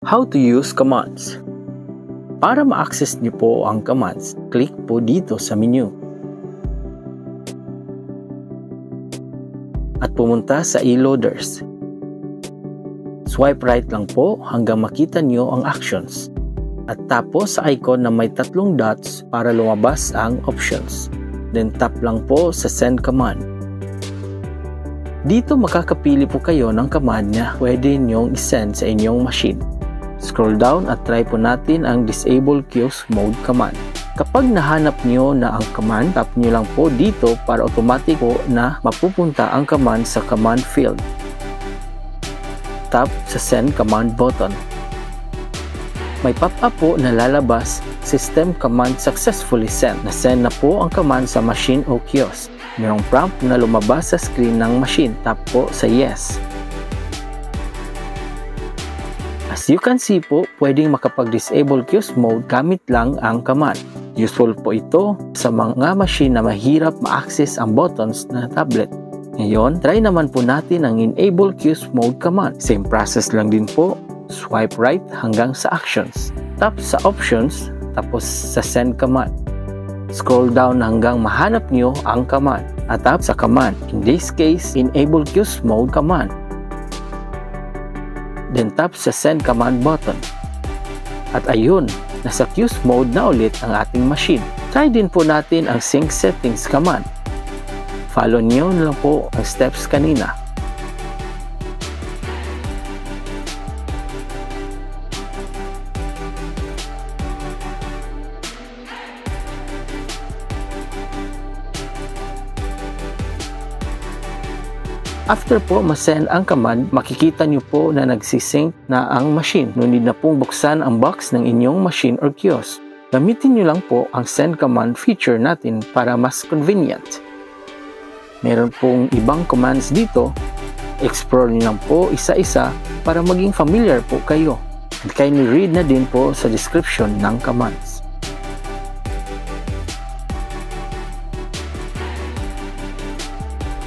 How to use commands. Para ma-access niyo po ang commands, click po dito sa menu. At pumunta sa e-loaders. Swipe right lang po hanggang makita niyo ang actions. At tapos sa icon na may 3 dots para lumabas ang options. Then tap lang po sa send command. Dito makakapili po kayo ng command na pwede niyong isend sa inyong machine. Scroll down at try po natin ang disable kiosk mode command. Kapag nahanap niyo na ang command, tap niyo lang po dito para automatic po na mapupunta ang command sa command field. Tap sa send command button. May pop-up po na lalabas, system command successfully sent. Na-send na po ang command sa machine o kiosk. Mayroong prompt na lumabas sa screen ng machine. Tap po sa yes. As you can see po, pwedeng makapag-disable kiosk mode gamit lang ang command. Useful po ito sa mga machine na mahirap ma-access ang buttons na tablet. Ngayon, try naman po natin ang enable kiosk mode command. Same process lang din po. Swipe right hanggang sa actions. Tap sa options, tapos sa send command. Scroll down hanggang mahanap nyo ang command. At tap sa command. In this case, enable kiosk mode command. Then tap sa send command button. At ayun, nasa kiosk mode na ulit ang ating machine. Try din po natin ang sync settings command. Follow nyo na lang po ang steps kanina. After po ma-send ang command, makikita nyo po na nagsisync na ang machine. No need na pong buksan ang box ng inyong machine or kiosk. Gamitin nyo lang po ang send command feature natin para mas convenient. Meron pong ibang commands dito. Explore nyo lang po isa-isa para maging familiar po kayo. And kindly read na din po sa description ng commands.